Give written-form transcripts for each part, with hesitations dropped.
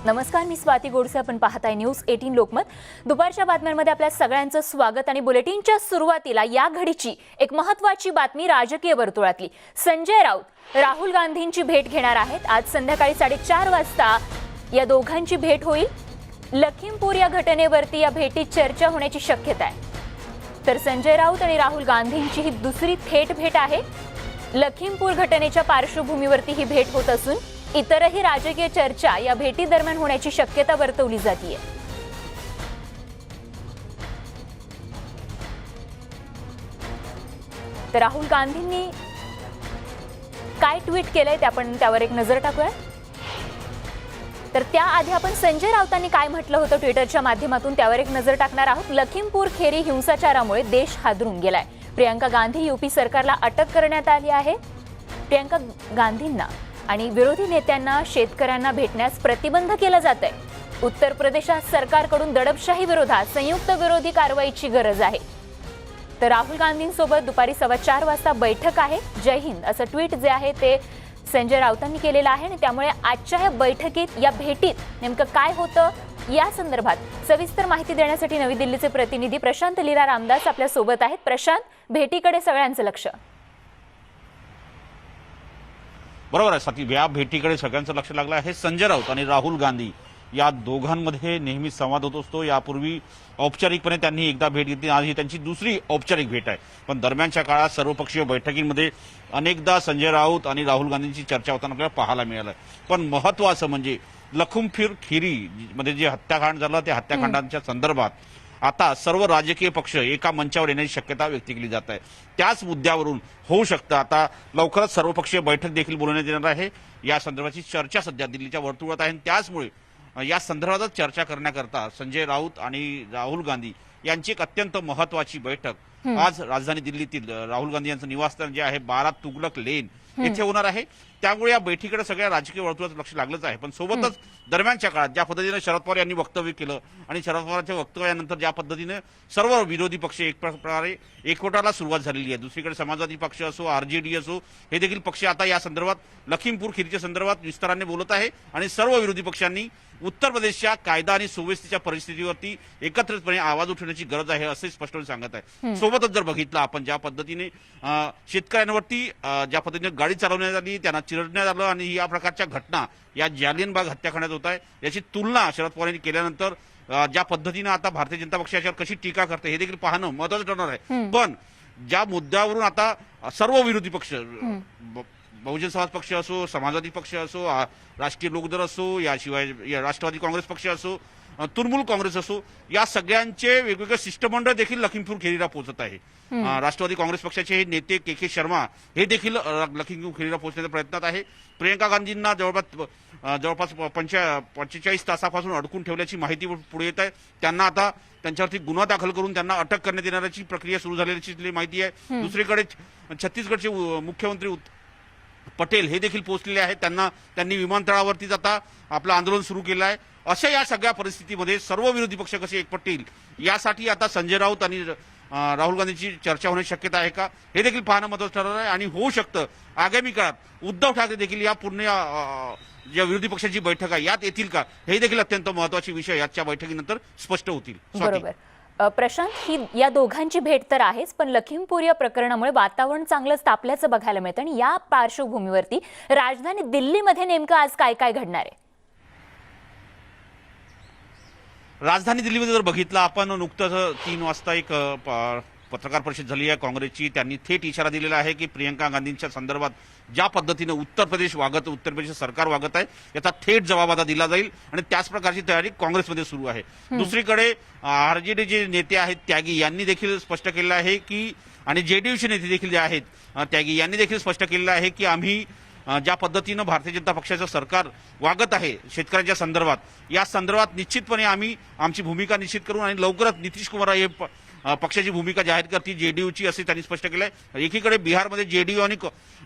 नमस्कार, मी स्वाती गोडसे. आपण पाहताय न्यूज 18 लोकमत. दुपारच्या बातम्यांमध्ये आपल्या सगळ्यांचं स्वागत. आणि बुलेटिनच्या सुरुवातीला या घडीची एक महत्त्वाची बातमी राजकीय वर्तुळातली. संजय राऊत राहुल गांधींची भेट घेणार आहेत. आज संध्याकाळी 4:30 वाजता या दोघांची भेट होईल. लखीमपूर या घटनेवरती या भेटीत चर्चा होण्याची शक्यता आहे. तर संजय राऊत आणि राहुल गांधींची ही दुसरी थेट भेट आहे. लखीमपूर घटनेच्या पार्श्वभूमीवरती ही भेट होत असून इतरही राजकीय चर्चा या भेटी दरम्यान होण्याची शक्यता वर्तवली जाते. तर राहुल गांधींनी काय ट्विट केलंय ते आपण त्यावर एक नजर टाकूया. तर त्याआधी आपण संजय राऊतांनी काय म्हटलं होतं ट्विटरच्या माध्यमातून त्यावर एक नजर टाकणार आहोत. लखीमपूर खेरी हिंसाचारामुळे देश हादरून गेलाय. प्रियंका गांधी यूपी सरकारला अटक करण्यात आली आहे. प्रियंका गांधींना आणि विरोधी नेत्यांना शेतकऱ्यांना भेटण्यास प्रतिबंध केला जात आहे. उत्तर प्रदेशात सरकारकडून दडपशाही विरोधात संयुक्त विरोधी कारवाईची गरज आहे. तर राहुल गांधींसोबत दुपारी 4:15 वाजता बैठक आहे. जय हिंद असं ट्विट जे आहे ते संजय राऊतांनी केलेलं आहे. आणि त्यामुळे आजच्या या बैठकीत या भेटीत नेमकं काय होतं या संदर्भात सविस्तर माहिती देण्यासाठी नवी दिल्लीचे प्रतिनिधी प्रशांत लीला रामदास आपल्या सोबत आहेत. प्रशांत, भेटीकडे सगळ्यांचं लक्ष. बरोबर आहे स्वाती, या भेटीकडे सगळ्यांचं लक्ष लागलं आहे. संजय राऊत आणि राहुल गांधी या दोघांमध्ये नेहमी संवाद होत असतो. यापूर्वी औपचारिकपणे त्यांनी एकदा भेट घेतली. आज ही त्यांची दुसरी औपचारिक भेट आहे. पण दरम्यानच्या काळात सर्वपक्षीय बैठकींमध्ये अनेकदा संजय राऊत आणि राहुल गांधींची चर्चा होताना आपल्याला पाहायला मिळालं. पण महत्त्वाचं म्हणजे लखीमपूर खीरी मध्ये जे हत्याकांड झालं त्या हत्याकांडांच्या संदर्भात आता सर्व राजकीय पक्ष एका मंचावर येण्याची शक्यता व्यक्त केली जात आहे. त्याच मुद्द्यावरून होऊ शकतं आता लवकरच सर्वपक्षीय बैठक देखील बोलवण्यात येणार आहे. या संदर्भाची चर्चा सध्या दिल्लीच्या वर्तुळात आहे. त्याचमुळे या संदर्भात चर्चा करण्याकरता संजय राऊत आणि राहुल गांधी यांची एक अत्यंत महत्वाची बैठक आज राजधानी दिल्लीतील राहुल गांधी यांचं निवासस्थान जे आहे 12 तुगलक लेन येथे होणार आहे. त्यामुळे या बैठकीकडे सगळ्या राजकीय वर्तुळाचं लक्ष लागलंच आहे. पण सोबतच दरम्यानच्या काळात ज्या पद्धतीने शरद पवार यांनी वक्तव्य केलं आणि शरद पवारांच्या वक्तव्यानंतर ज्या पद्धतीने सर्व विरोधी पक्ष एक प्रकारे एकवटाला सुरुवात झालेली आहे. दुसरीकडे समाजवादी पक्ष असो, आरजेडी असो, हे देखील पक्ष आता या संदर्भात लखीमपूर खीरीच्या संदर्भात विस्ताराने बोलत आहे. आणि सर्व विरोधी पक्षांनी उत्तर प्रदेशच्या कायदा आणि सुव्यवस्थेच्या परिस्थितीवरती एकत्रितपणे आवाज उठवण्याची गरज आहे असे स्पष्टपणे सांगत आहे. सोबतच जर बघितलं आपण ज्या पद्धतीने शेतकऱ्यांवरती ज्या पद्धतीने गाडी चालवण्यात आली, त्यांना चिरडण्यात आलं आणि या प्रकारच्या घटना या जालियनबाग हत्याकांडात होत आहे, याची तुलना शरद पवार यांनी केल्यानंतर ज्या पद्धतीने आता भारतीय जनता पक्ष याच्यावर कशी टीका करते हे देखील पाहणं महत्वाचं ठरणार आहे. पण ज्या मुद्द्यावरून आता सर्व विरोधी पक्ष बहुजन समाज पक्ष असो, समाजवादी पक्ष असो, राष्ट्रीय लोकदल असो, याशिवाय राष्ट्रवादी काँग्रेस पक्ष असो, तृणमूल काँग्रेस असो, या सगळ्यांचे वेगवेगळे शिष्टमंडळ देखील लखीमपूर खेरीला पोहोचत आहे. राष्ट्रवादी काँग्रेस पक्षाचे हे नेते के शर्मा हे देखील लखीमपूर खेरीला पोहोचण्याच्या प्रयत्नात आहे. प्रियंका गांधींना जवळपास 45 तासापासून अडकून ठेवल्याची माहिती पुढे येत आहे. त्यांना आता त्यांच्यावरती गुन्हा दाखल करून त्यांना अटक करण्यात येण्याची प्रक्रिया सुरू झाल्याची माहिती आहे. दुसरीकडे छत्तीसगडचे मुख्यमंत्री पटेल हे देखील पोहोचलेले आहेत. त्यांनी विमानतळावरतीच आता आपलं आंदोलन सुरू केलं आहे. अशा या सगळ्या परिस्थितीमध्ये सर्व विरोधी पक्ष कसे एकवटतील यासाठी आता संजय राऊत आणि राहुल गांधींची चर्चा होण्याची शक्यता आहे का हे देखील पाहणं महत्त्वाचं ठरणार आहे. आणि होऊ शकतं आगामी काळात उद्धव ठाकरे देखील या पूर्ण ज्या विरोधी पक्षाची बैठक आहे यात येतील का हे देखील अत्यंत महत्त्वाचे विषय याच्या बैठकीनंतर स्पष्ट होतील. बरोबर प्रशांत, ही या दोघांची भेट तर आहेच, पण लखीमपूर या प्रकरणामुळे वातावरण चांगलंच तापल्याचं बघायला मिळतं. आणि या पार्श्वभूमीवरती राजधानी दिल्लीमध्ये नेमकं आज काय काय घडणार आहे? राजधानी दिल्लीमध्ये जर बघितलं आपण नुकतंच 3 वाजता एक पत्रकार परिषद झाली आहे काँग्रेसची. त्यांनी थेट इशारा दिलेला आहे की प्रियंका गांधींच्या संदर्भात ज्या पद्धतीने उत्तर प्रदेश सरकार वागत आहे याचा थेट जबाब आता दिला जाईल. आणि त्याच प्रकारची तयारी काँग्रेसमध्ये सुरू आहे. दुसरीकडे आरजेडी जे नेते आहेत त्यागी यांनी देखील स्पष्ट केलेलं आहे की, आणि जेडीयूचे नेते देखील जे आहेत त्यागी यांनी देखील स्पष्ट केलेलं आहे की आम्ही ज्या पद्धतीनं भारतीय जनता पक्षाचं सरकार वागत आहे शेतकऱ्यांच्या संदर्भात या संदर्भात निश्चितपणे आम्ही आमची भूमिका निश्चित करू आणि लवकरच नितीश कुमार हे पक्षाची भूमिका जाहीर करतील जेडीयूची, असे त्यांनी स्पष्ट केलंय. एकीकडे बिहारमध्ये जेडीयू आणि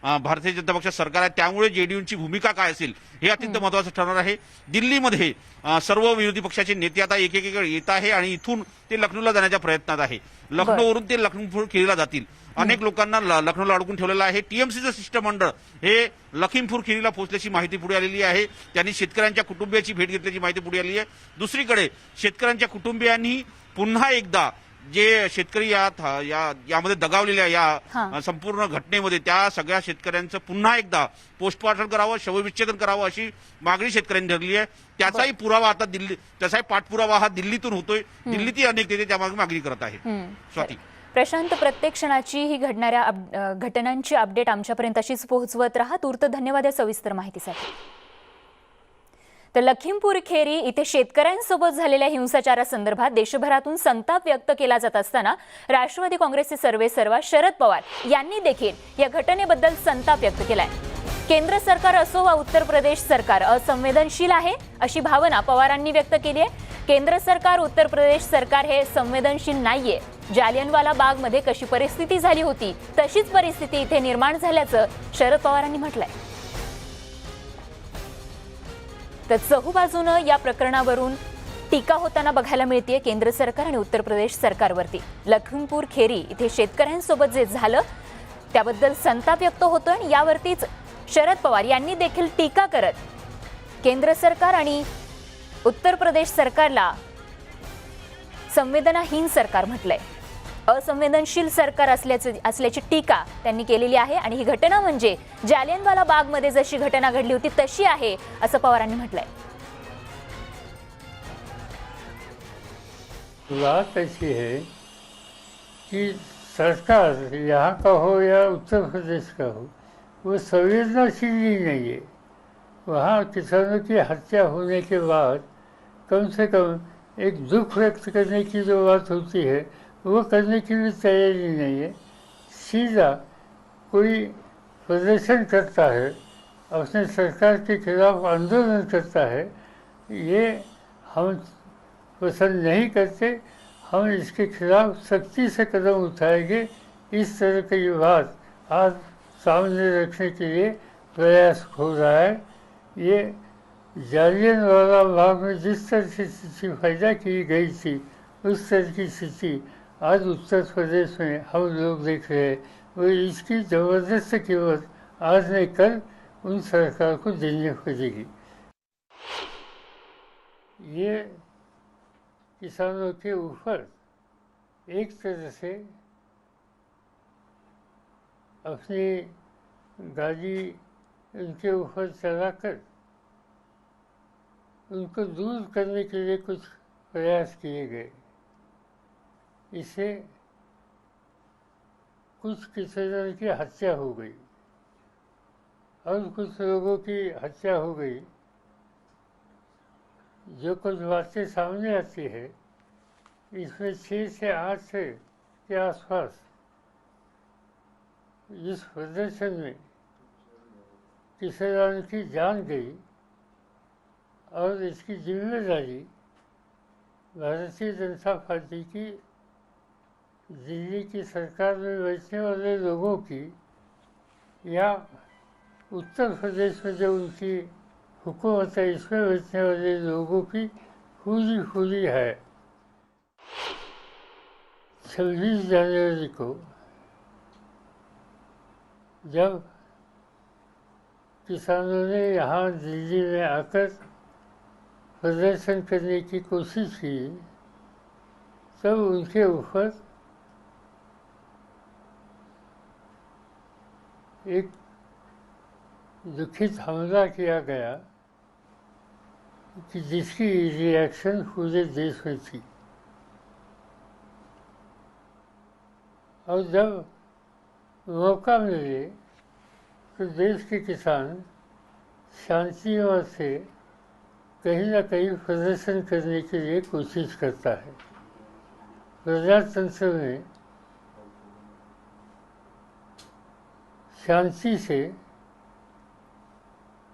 भारतीय जनता पक्ष सरकार आहे, त्यामुळे जेडीयूची भूमिका काय असेल हे अत्यंत महत्वाचं ठरणार आहे. दिल्लीमध्ये सर्व विरोधी पक्षाचे नेते आता एकेकडे येत आहे आणि इथून ते लखनौला जाण्याच्या प्रयत्नात आहे. लखनौवरून ते लखनपूर खिरीला जातील. अनेक लोकांना लखनौला अडकून ठेवलेलं आहे. टीएमसीचं शिष्टमंडळ हे लखीमपूर खिरीला पोहोचल्याची माहिती पुढे आलेली आहे. त्यांनी शेतकऱ्यांच्या कुटुंबियाची भेट घेतल्याची माहिती पुढे आली आहे. दुसरीकडे शेतकऱ्यांच्या कुटुंबियांनी पुन्हा एकदा जे शेतकरी यामध्ये दगावलेले आहे या संपूर्ण घटनेमध्ये, त्या सगळ्या शेतकऱ्यांचं पुन्हा एकदा पोस्टमॉर्टम करावं, शवविच्छेदन करावं अशी मागणी शेतकऱ्यांनी धरली आहे. त्याचाही पुरावा आता त्याचाही पाठपुरावा हा दिल्लीतून होतोय. दिल्लीतही अनेक नेते त्या मागणी करत आहेत. स्वाती. प्रशांत, प्रत्येक क्षणाची ही घडणाऱ्या घटनांची अपडेट आमच्यापर्यंत अशीच पोहोचवत राहा. तूर्त धन्यवाद या सविस्तर माहितीसाठी. तर लखीमपूर खेरी इथे शेतकऱ्यांसोबत झालेल्या हिंसाचारासंदर्भात देशभरातून संताप व्यक्त केला जात असताना राष्ट्रवादी काँग्रेसचे सर्वेसर्वा शरद पवार यांनी देखील या घटनेबद्दल संताप व्यक्त केलाय. केंद्र सरकार असो वा उत्तर प्रदेश सरकार असंवेदनशील आहे अशी भावना पवारांनी व्यक्त केली आहे. केंद्र सरकार, उत्तर प्रदेश सरकार हे संवेदनशील नाहीये. जालियनवाला बागमध्ये कशी परिस्थिती झाली होती तशीच परिस्थिती इथे निर्माण झाल्याचं शरद पवारांनी म्हटलंय. तर चहूबाजूनं या प्रकरणावरून टीका होताना बघायला मिळते केंद्र सरकार आणि उत्तर प्रदेश सरकारवरती. लखीमपूर खेरी इथे शेतकऱ्यांसोबत जे झालं त्याबद्दल संताप व्यक्त होतोय आणि यावरतीच शरद पवार यांनी देखील टीका करत केंद्र सरकार आणि उत्तर प्रदेश सरकारला संवेदनाहीन सरकार म्हटलंय. असंवेदनशील सरकार असल्याची टीका त्यांनी केलेली आहे आणि ही घटना म्हणजे जालियनवाला बागमध्ये जशी घटना घडली होती तशी आहे असं पवारांनी म्हटलंय. बात ऐसी है कि सरकार यहाँ का हो या उत्तर प्रदेश का हो, वो संवेदनशील ही नहीं है. वहाँ किसानों की हत्या होने के बाद कम से कम एक दुख व्यक्त करने की जो बात होती है वो करने की भी तैयारी नहीं है. सीधा कोई प्रदर्शन करता है, अपने सरकार के खिलाफ आंदोलन करता है, ये हम पसंद नहीं करते. हम इसके खिलाफ सख्ती से कदम उठाएंगे. इस तरह की बात आज सामने रखने के लिए प्रयास हो रहा है. ये जालियनवाला बाग में जिस तरह की स्थिति पैदा की गई थी उस तरह की स्थिति आज उत्तर प्रदेश में हम लोग देख रहे हैं. वो इसकी ज़बरदस्त कीमत आज नहीं कल उन सरकार को देनी पड़ेगी. ये किसानों के ऊपर एक तरह से अपनी गाड़ी उनके ऊपर चलाकर उनको दूर करने के लिए कुछ प्रयास किए गए. इससे कुछ किसानों की हत्या हो गई और कुछ लोगों की हत्या हो गई. जो कुछ बातें सामने आती है इसमें 6 से 8 के आसपास इस प्रदर्शन में किसानों की जान गई और इसकी जिम्मेदारी भारतीय जनता पार्टी की दिल्ली की सरकार में बैठने वाले लोगों की या उत्तर प्रदेश में जो उनकी हुकूमत है इसमें बैठने वाले लोगों की खुली है. 26 जनवरी को जब किसानों ने यहाँ दिल्ली में आकर प्रदर्शन करने की कोशिश की तब उनके ऊपर एक दुखित हमला किया गया कि जिसकी रिएक्शन पूरे देश में थी. और जब मौका मिले तो देश के किसान शांति से कहीं ना कहीं प्रदर्शन करने के लिए कोशिश करता है. प्रजातंत्र में शांति से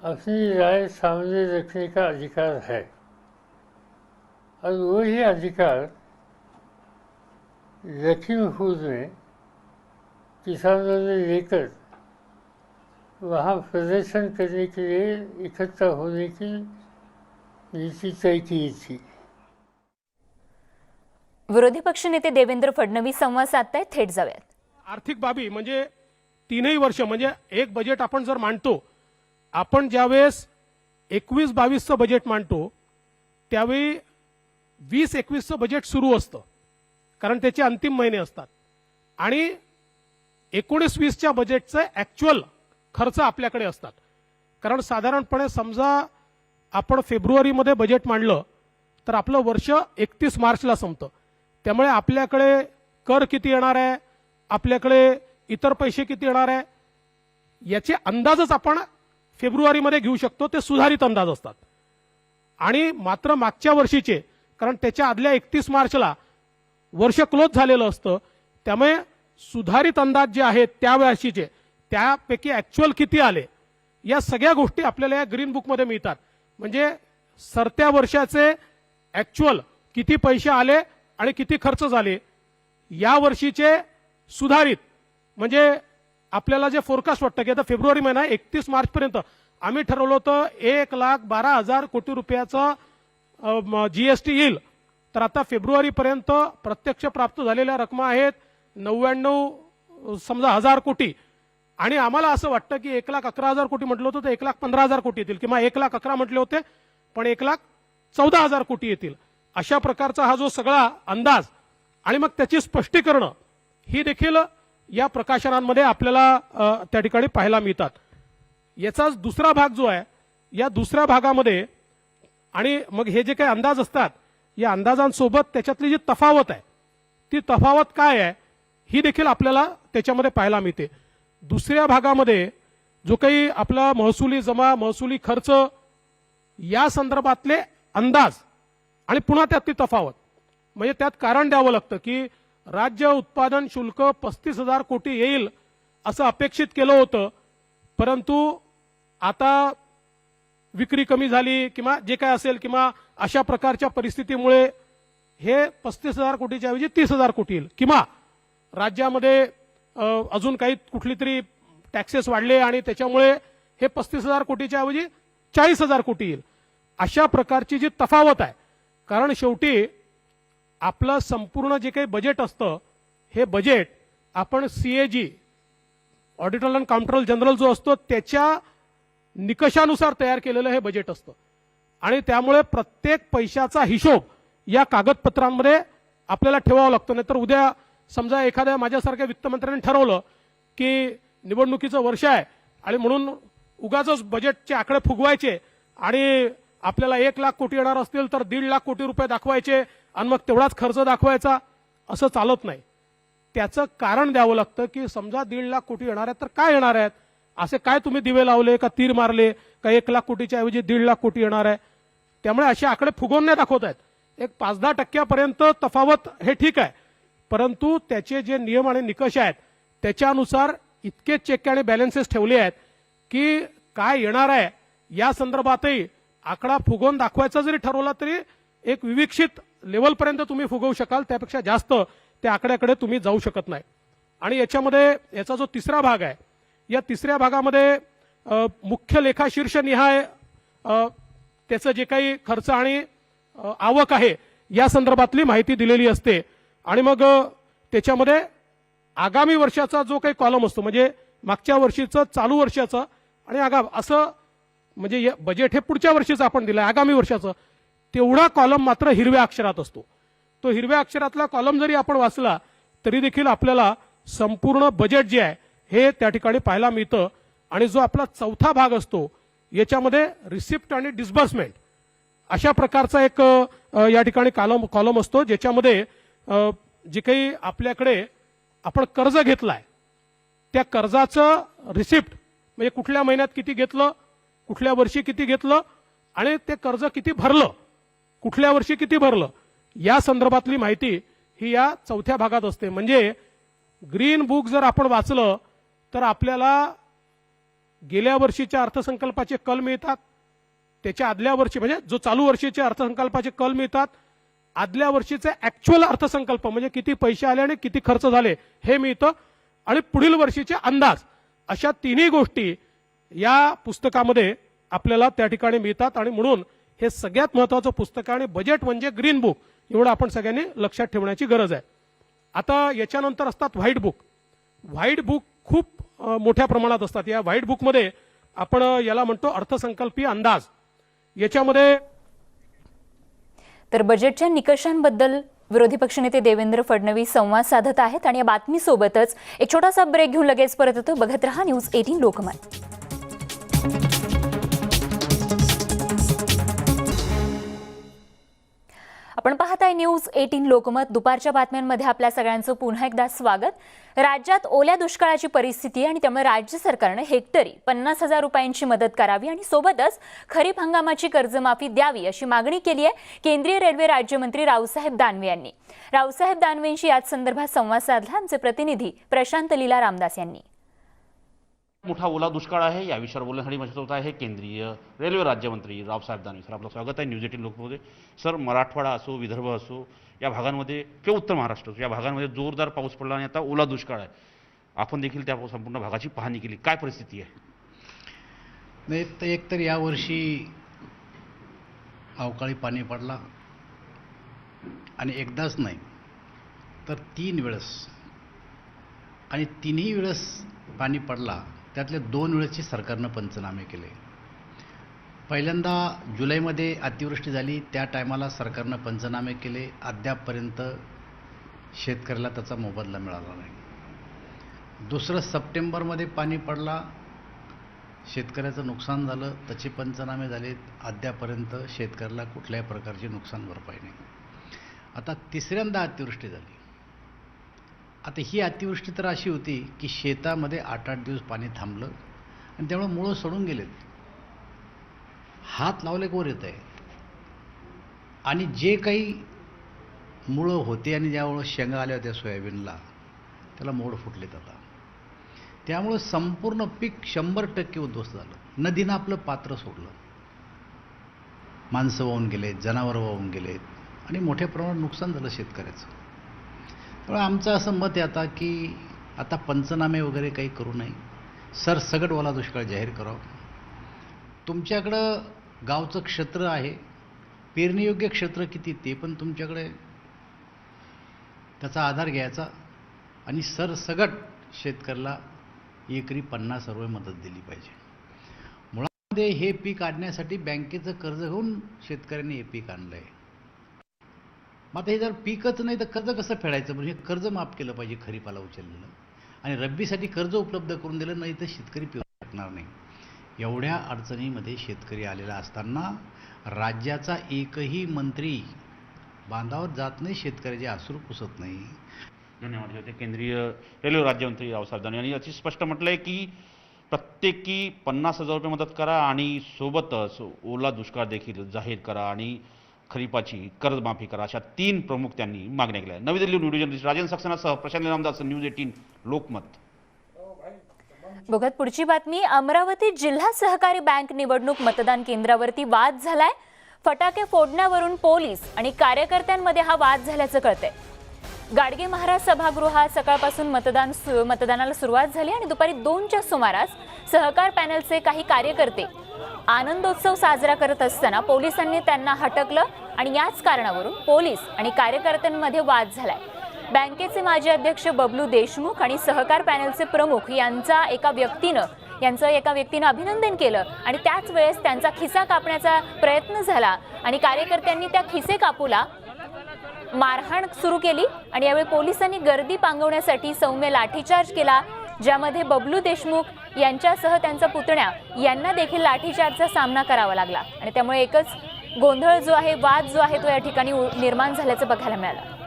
अपनी राय सामने रखने का अधिकार है और वही अधिकार लखीमपुर में किसानों ने लेकर वहाँ प्रदर्शन करने के लिए इकट्ठा होने की नीति तय की थी। विरोधी पक्षनेते देवेंद्र फडणवीस संवाद साधतायत, थेट जाऊयात. आर्थिक बाबी म्हणजे तीनही वर्ष म्हणजे एक बजेट आपण जर मांडतो, आपण ज्यावेळेस 21-22चं बजेट मांडतो त्यावेळी 20-21चं बजेट सुरू असतं, कारण त्याचे अंतिम महिने असतात आणि 19-20च्या बजेटचे ॲक्च्युअल खर्च आपल्याकडे असतात. कारण साधारणपणे समजा आपण फेब्रुवारीमध्ये बजेट मांडलं तर आपलं वर्ष 31 मार्चला संपतं. त्यामुळे आपल्याकडे कर किती येणार आहे, आपल्याकडे इतर पैसे किती येणार आहे, याचे अंदाजच आपण फेब्रुवारीमध्ये घेऊ शकतो. ते सुधारित अंदाज असतात. आणि मात्र मागच्या वर्षीचे, कारण त्याच्या आदल्या 31 मार्चला वर्ष क्लोज झालेलं असतं, त्यामुळे सुधारित अंदाज जे आहेत त्या वर्षीचे, त्यापैकी ॲक्च्युअल किती आले, या सगळ्या गोष्टी आपल्याला या ग्रीन बुकमध्ये मिळतात. म्हणजे सरत्या वर्षाचे ॲक्च्युअल किती पैसे आले आणि किती खर्च झाले, या वर्षीचे सुधारित म्हणजे आपल्याला जे फोरकास्ट वाटतं की आता फेब्रुवारी महिना 31 मार्चपर्यंत आम्ही ठरवलं होतं 1,12,000 कोटी रुपयाचा GST येईल. तर आता फेब्रुवारीपर्यंत प्रत्यक्ष प्राप्त झालेल्या रकमा आहेत 99 समजा हजार कोटी. आणि आम्हाला असं वाटतं की 1,11,000 कोटी म्हटलं होतं तर 1,15,000 कोटी येतील, किंवा 1,11,000 म्हटले होते पण 1,14,000 कोटी येतील. अशा प्रकारचा हा जो सगळा अंदाज आणि मग त्याची स्पष्टीकरणं ही देखील या प्रकाशनांमध्ये आपल्याला त्या ठिकाणी पाहायला मिळतात. याचाच दुसरा भाग जो आहे, या दुसऱ्या भागामध्ये आणि मग हे जे काही अंदाज असतात, या अंदाजांसोबत त्याच्यातली जी तफावत आहे, ती तफावत काय आहे ही देखील आपल्याला त्याच्यामध्ये पाहायला मिळते. दुसऱ्या भागामध्ये जो काही आपला महसुली जमा, महसुली खर्च या संदर्भातले अंदाज आणि पुन्हा त्यातली तफावत, म्हणजे त्यात कारण द्यावं लागतं की राज्य उत्पादन शुल्क 35,000 कोटी येईल असं अपेक्षित केलं होतं, परंतु आता विक्री कमी झाली किंवा जे काय असेल किंवा अशा प्रकारच्या परिस्थितीमुळे हे 35,000 कोटीच्या ऐवजी 30,000 कोटी येईल, किंवा राज्यामध्ये अजून काही कुठली तरी टॅक्सेस वाढले आणि त्याच्यामुळे हे 35,000 कोटीच्या ऐवजी 40,000 कोटी येईल. अशा प्रकारची जी तफावत आहे, कारण शेवटी आपलं संपूर्ण जे काही बजेट असतं, हे बजेट आपण CAG auditor and comptroller general जो असतो त्याच्या निकषानुसार तयार केलेलं हे बजेट असतं. आणि त्यामुळे प्रत्येक पैशाचा हिशोब या कागदपत्रांमध्ये आपल्याला ठेवावा लागतो. नाहीतर उद्या समजा एखाद्या माझ्यासारख्या वित्तमंत्र्यांनी ठरवलं की निवडणुकीचं वर्ष आहे आणि म्हणून उगाच बजेटचे आकडे फुगवायचे आणि आपल्याला 1,00,000 कोटी येणार असतील तर 1,50,000 कोटी रुपये दाखवायचे आणि मग तेवढाच खर्च दाखवायचा, असं चालत नाही. त्याचं कारण द्यावं लागतं की समजा 1,50,000 कोटी येणार आहेत तर काय येणार आहेत, असे काय तुम्ही दिवे लावले का तीर मारले का 1,00,000 कोटीच्या ऐवजी 1,50,000 कोटी येणार आहे. त्यामुळे असे आकडे फुगवून नाही दाखवत आहेत. एक 5-10% तफावत हे ठीक आहे, परंतु त्याचे जे नियम आणि निकष आहेत त्याच्यानुसार इतके चेक आणि बॅलन्सेस ठेवले आहेत की काय येणार आहे या संदर्भातही आकडा फुगवून दाखवायचा जरी ठरवला तरी एक विविक्षित लेवलपर्यंत तुम्ही फुगवू शकाल, त्यापेक्षा जास्त त्या आकड्याकडे तुम्ही जाऊ शकत नाही. आणि याच्यामध्ये याचा जो तिसरा भाग आहे, या तिसऱ्या भागामध्ये मुख्य लेखा शीर्षनिहाय त्याचं जे काही खर्च आणि आवक आहे या संदर्भातली माहिती दिलेली असते. आणि मग त्याच्यामध्ये आगामी वर्षाचा जो काही कॉलम असतो, म्हणजे मागच्या वर्षीचं, चालू वर्षाचं आणि असं म्हणजे बजेट हे पुढच्या वर्षीचं आपण दिलं, आगामी वर्षाचं तेवढा कॉलम मात्र हिरव्या अक्षरात असतो. तो हिरव्या अक्षरातला कॉलम जरी आपण वाचला तरी देखील आपल्याला संपूर्ण बजेट जे आहे हे त्या ठिकाणी पाहायला मिळतं. आणि जो आपला चौथा भाग असतो याच्यामध्ये रिसिप्ट आणि डिस्बर्समेंट अशा प्रकारचा एक या ठिकाणी कॉलम असतो, ज्याच्यामध्ये जे काही आपल्याकडे आपण कर्ज घेतलाय त्या कर्जाचं रिसिप्ट, म्हणजे कुठल्या महिन्यात किती घेतलं, कुठल्या वर्षी किती घेतलं आणि ते कर्ज किती भरलं, कुठल्या वर्षी किती भरलं, या संदर्भातली माहिती ही या चौथ्या भागात असते. म्हणजे ग्रीन बुक जर आपण वाचलं तर आपल्याला गेल्या वर्षीच्या अर्थसंकल्पाचे कल मिळतात, त्याच्या आदल्या वर्षी म्हणजे जो चालू वर्षीच्या अर्थसंकल्पाचे कल मिळतात, आदल्या वर्षीचे ऍक्च्युअल अर्थसंकल्प म्हणजे किती पैसे आले आणि किती खर्च झाले हे मिळतं आणि पुढील वर्षीचे अंदाज अशा तिन्ही गोष्टी या पुस्तकामध्ये आपल्याला त्या ठिकाणी मिळतात आणि म्हणून हे सगळ्यात महत्त्वाचं पुस्तक आणि बजेट म्हणजे ग्रीन बुक एवढं आपण सगळ्यांनी लक्षात ठेवण्याची गरज आहे। आता याच्यानंतर असतात व्हाईट बुक। व्हाईट बुक खूप मोठ्या प्रमाणात असतात। या व्हाईट बुकमध्ये आपण याला म्हणतो अर्थसंकल्पीय अंदाज। याच्यामध्ये तर बजेटच्या निकषांबद्दल विरोधी पक्षनेते देवेंद्र फडणवीस संवाद साधत आहेत आणि या बातमीसोबतच एक छोटासा ब्रेक घेऊन लगेच परत येतो। बघत रहा न्यूज 18 लोकमत। आपण पाहताय न्यूज 18 लोकमत। दुपारच्या बातम्यांमध्ये आपल्या सगळ्यांचं पुन्हा एकदा स्वागत। राज्यात ओल्या दुष्काळाची परिस्थिती आणि त्यामुळे राज्य सरकारने हेक्टरी 50,000 रुपयांची मदत करावी आणि सोबतच खरीप हंगामाची कर्जमाफी द्यावी अशी मागणी केली आहे केंद्रीय रेल्वे राज्यमंत्री रावसाहेब दानवे यांनी। रावसाहेब दानवेंशी याच संदर्भात संवाद साधला आमचे प्रतिनिधी प्रशांत लीला रामदास यांनी। मोठा ओला दुष्काळ आहे या विषयावर बोलण्यासाठी माझ्यासोबत आहे केंद्रीय रेल्वे राज्यमंत्री रावसाहेब दानवे। सर आपलं स्वागत आहे न्यूज 18 लोकमध्ये। सर मराठवाडा असो विदर्भ असो या भागांमध्ये किंवा उत्तर महाराष्ट्र असो या भागांमध्ये जोरदार पाऊस पडला आणि आता ओला दुष्काळ आहे। आपण देखील त्या संपूर्ण भागाची पाहणी केली, काय परिस्थिती आहे? नाही तर एकतर यावर्षी अवकाळी पाणी पडला आणि एकदाच नाही तर 3 वेळेस आणि तिन्ही वेळेस पाणी पडला। त्यातले 2 वेळेसचे सरकारनं पंचनामे केले। पहिल्यांदा जुलैमध्ये अतिवृष्टी झाली त्या टायमाला सरकारनं पंचनामे केले, अद्यापपर्यंत शेतकऱ्याला त्याचा मोबदला मिळाला नाही। दुसरं सप्टेंबरमध्ये पाणी पडला, शेतकऱ्याचं नुकसान झालं, त्याचे पंचनामे झाले, अद्यापपर्यंत शेतकऱ्याला कुठल्याही प्रकारची नुकसान भरपाई नाही। आता तिसऱ्यांदा अतिवृष्टी झाली। आता ही अतिवृष्टी तर अशी होती की शेतामध्ये 8-8 दिवस पाणी थांबलं आणि त्यामुळे मुळं सडून गेलेत, हात लावले वर येत आहे आणि जे काही मुळं होते आणि ज्यामुळं शेंगा आल्या होत्या सोयाबीनला त्याला मोड फुटलेत आता। त्यामुळं संपूर्ण पीक 100% उद्ध्वस्त झालं। नदीनं आपलं पात्र सोडलं, माणसं वाहून गेलेत, जनावरं वाहून गेलेत आणि मोठ्या प्रमाणात नुकसान झालं शेतकऱ्याचं। त्यामुळे आमचं असं मत आहे आता की आता पंचनामे वगैरे काही करू नये, सरसगट ओला दुष्काळ जाहीर करावं। तुमच्याकडं गावचं क्षेत्र आहे, पेरणीयोग्य क्षेत्र किती ते पण तुमच्याकडे, त्याचा आधार घ्यायचा आणि सरसगट शेतकऱ्याला एकरी 50,000 रुपये मदत दिली पाहिजे। मुळामध्ये हे पीक आणण्यासाठी बँकेचं कर्ज घेऊन शेतकऱ्यांनी हे पीक आणलं आहे। मग आता हे जर पीकच नाही तर कर्ज कसं फेडायचं? म्हणजे कर्ज माफ केलं पाहिजे खरीपाला उचललेलं आणि रब्बीसाठी कर्ज उपलब्ध करून दिलं, नाही तर शेतकरी पिऊ शकणार नाही। एवढ्या अडचणीमध्ये शेतकरी आलेला असताना राज्याचा एकही मंत्री बांधावर जात नाही, शेतकऱ्याचे अश्रू पुसत नाही। धन्यवाद। होते केंद्रीय रेल्वे राज्यमंत्री रावसाहेब दानवे यांनी अशी स्पष्ट म्हटलंय की प्रत्येकी 50,000 रुपये मदत करा आणि सोबतच ओला दुष्काळ देखील जाहीर करा आणि खरीपाची कर्जमाफी करा, अशा 3 प्रमुख त्यांनी मागण्या केल्या। नवी दिल्ली व्हिडिओ जर्नलिस्ट राजेंद्र सक्सेनासह प्रशांत रामदास, न्यूज 18 लोकमत। बघत पुढची बातमी। अमरावती जिल्हा सहकारी बँक निवडणूक मतदान केंद्रावरती वाद झालाय। फटाके फोडण्यावरून पोलीस आणि कार्यकर्त्यांमध्ये हा वाद झाल्याचं कळतंय। गाडगे महाराज सभागृहात सकाळपासून मतदानाला सुरुवात झाली आणि दुपारी 2च्या सुमारास सहकार पॅनलचे काही कार्यकर्ते आनंदोत्सव साजरा करत असताना पोलिसांनी त्यांना हटकलं आणि याच कारणावरून पोलीस आणि कार्यकर्त्यांमध्ये वाद झालाय। बँकेचे माजी अध्यक्ष बबलू देशमुख आणि सहकार पॅनलचे प्रमुख यांचं एका व्यक्तीनं अभिनंदन केलं आणि त्याच वेळेस त्यांचा खिसा कापण्याचा प्रयत्न झाला आणि कार्यकर्त्यांनी त्या खिसे कापूला मारहाण सुरू केली आणि यावेळी पोलिसांनी गर्दी पांगवण्यासाठी सौम्य लाठीचार्ज केला, ज्यामध्ये बबलू देशमुख यांच्यासह त्यांचा पुतण्या यांना देखील लाठीचार्जचा सामना करावा लागला आणि त्यामुळे एकच गोंधळ जो आहे, वाद जो आहे तो या ठिकाणी निर्माण झाल्याचं बघायला मिळालं।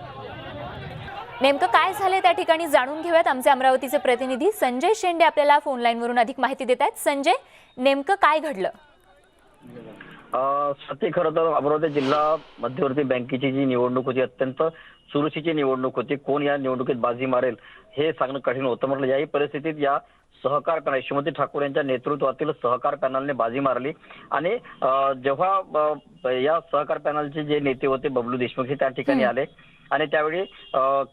नेमकं काय झालंय त्या ठिकाणी जाणून घेऊयात। आमचे अमरावतीचे प्रतिनिधी संजय शेंडे आपल्याला फोन लाईनवरून अधिक माहिती देत आहेत। संजय, नेमकं काय घडलं? सती खरं तर अमरावती जिल्हा मध्यवर्ती बँकेची जी निवडणूक होती अत्यंत चुरशीची निवडणूक होती। कोण या निवडणुकीत बाजी मारेल हे सांगणं कठीण होतं। म्हटलं याही परिस्थितीत या सहकार पॅनल श्रीमती ठाकूर यांच्या नेतृत्वातील सहकार पॅनलने बाजी मारली आणि जेव्हा या सहकार पॅनलचे जे नेते होते बबलू देशमुख हे त्या ठिकाणी आले आणि त्यावेळी